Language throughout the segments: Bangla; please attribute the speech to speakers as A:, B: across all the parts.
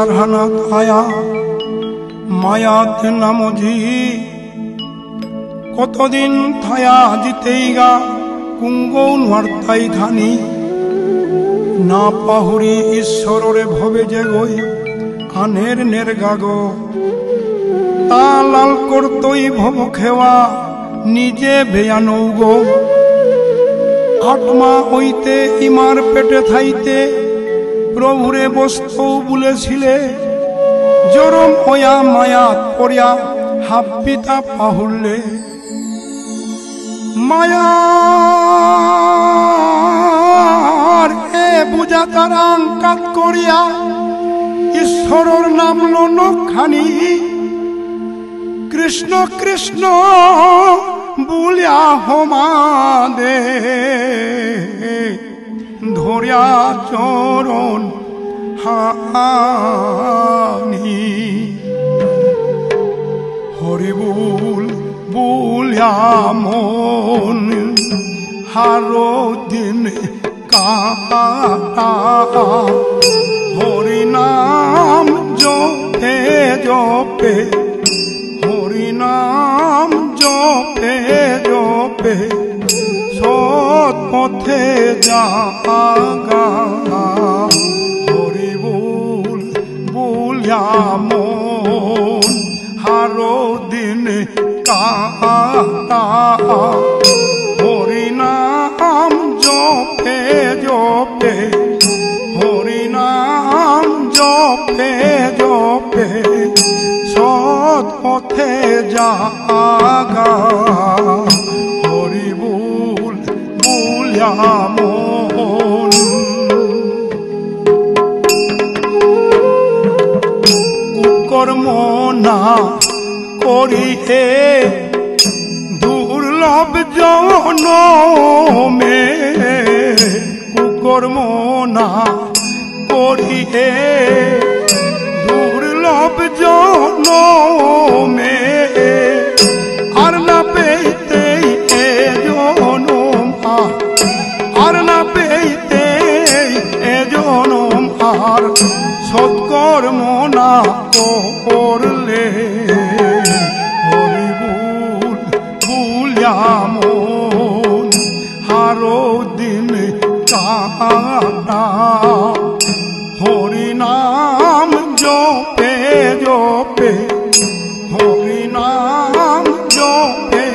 A: সারহানা আয়া মায়াত নামজি কতদিন থায়া জিতেই গা কুঙ্গৌ নার্তাই ধানি না পাহুরি ঈশ্বররে ভবে যে গই আনের নের গাগো তা লাল করতই ভব খেওয়া নিজে বেয়ানৌ গো আত্মা হইতে ইমার পেটে থাইতে প্রভুরে বস্তু বলেছিলে জরম হইয়া মায়াত পড়িয়া হাব্বিতা পাহুরলে মায়ার এ বুঝা তারা আঙ্কাত করিয়া ঈশ্বরর নাম নখানি কৃষ্ণ কৃষ্ণ বুলিয়া হমাদে ধরিয়া চরণ হানি হরি বুল বুলিয়া মন হারো দিন কাটা হরি নাম জপে জপে হরি নাম জপে জপে সৎ পথে জাগা হরি বুল বুলিয়া মন হারো দিন কাটা হরি নাম জপে জপে হরি নাম জপে জপে সৎ পথে জাগা হরি বুল বুলিয়া মন কুকর্ম না করিতে দুর্লভ জনমে কুকর্ম না করিতে দুর্লভ জনমে আর না পেতে এ জনম আর না পেতে এ জনম আর সৎকর্ম না করলে হরি বুল বুলিয়া মন হারো দিন কাটা হরি নাম জপে জপে হরি নাম জপে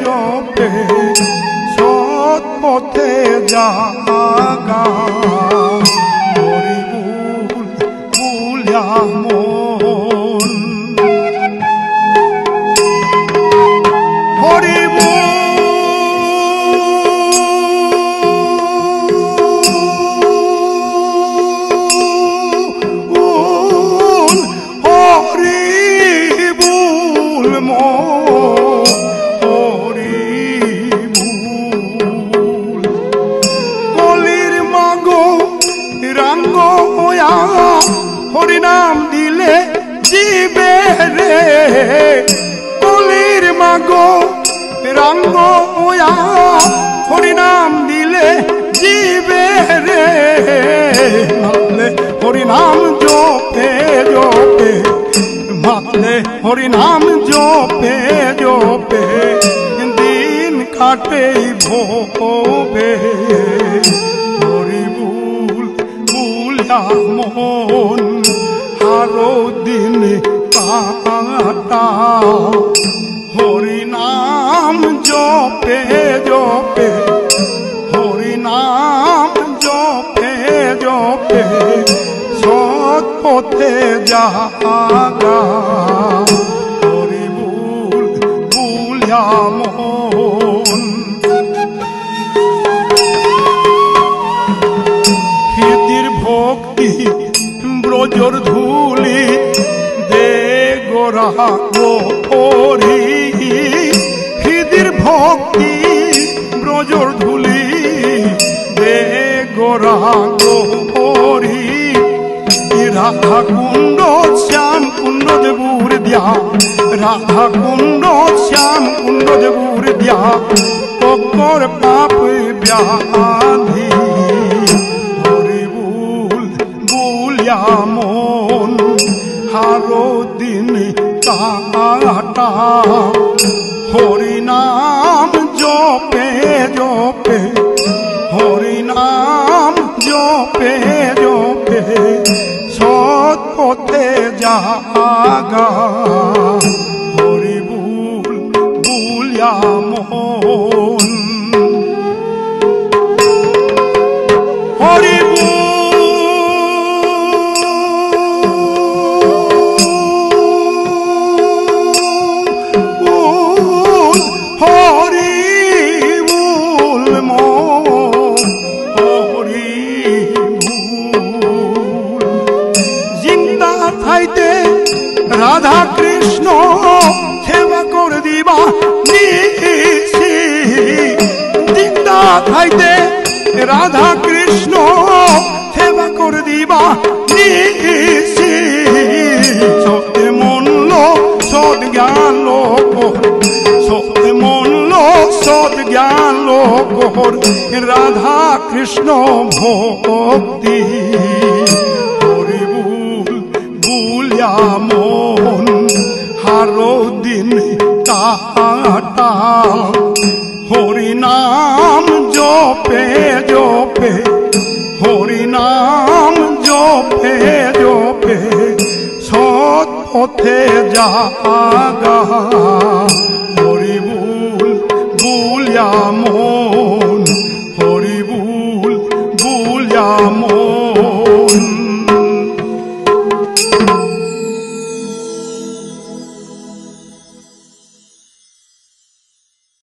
A: জপে সৎ পথে জাগা হরি বুল বুলিয়া মন হরি হরি নাম দিলে জীবে রে কলির মাগো রাঙ্গ ওয়া হরি নাম দিলে জীবে রে মাতলে হরি নাম জপে জপে মাতলে হরি নাম জপে জপে দিন কাটে ভোবে হরি বুল বুলিয়া মন হারো দিন কাটা হরি নাম জপে জপে হরি নাম জপে জপে সৎ পথে জাগা হরি বুল বুলিয়া মন হৃদির ভক্তি ব্রজর ধুলি দে গোরা গোরি হৃদির ভক্তি ব্রজর ধুলি দে গোরা গোরি রাধা কুণ্ড শ্যাম কুণ্ড দেবুর দিয়া রাধা কুণ্ড শ্যাম কুণ্ড দেবুর দিয়া তকর পাপ ব্যাধি হরি বুল বুলিয়া মন হারো দিন কাটা হরি নাম জপে জপে হরি নাম জপে জপে সৎ পথে জাগা হরি বুল বুলিয়া মন হরি রাধা কৃষ্ণ সেবা করে দিবা নিশি জিন্দা থাইতে রাধা কৃষ্ণ সেবা করে দিবা নিশি সত্যে মনল সদ জ্ঞান লোক সত্যে মনল সদ জ্ঞান লোক রাধা কৃষ্ণ ভক্তি মন হারো দিন কাটা হরি নাম জপে জপে হরি নাম জপে জপে সৎ পথে জাগা হরি বুল বুলিয়া মন হরি বুল বুলিয়া মন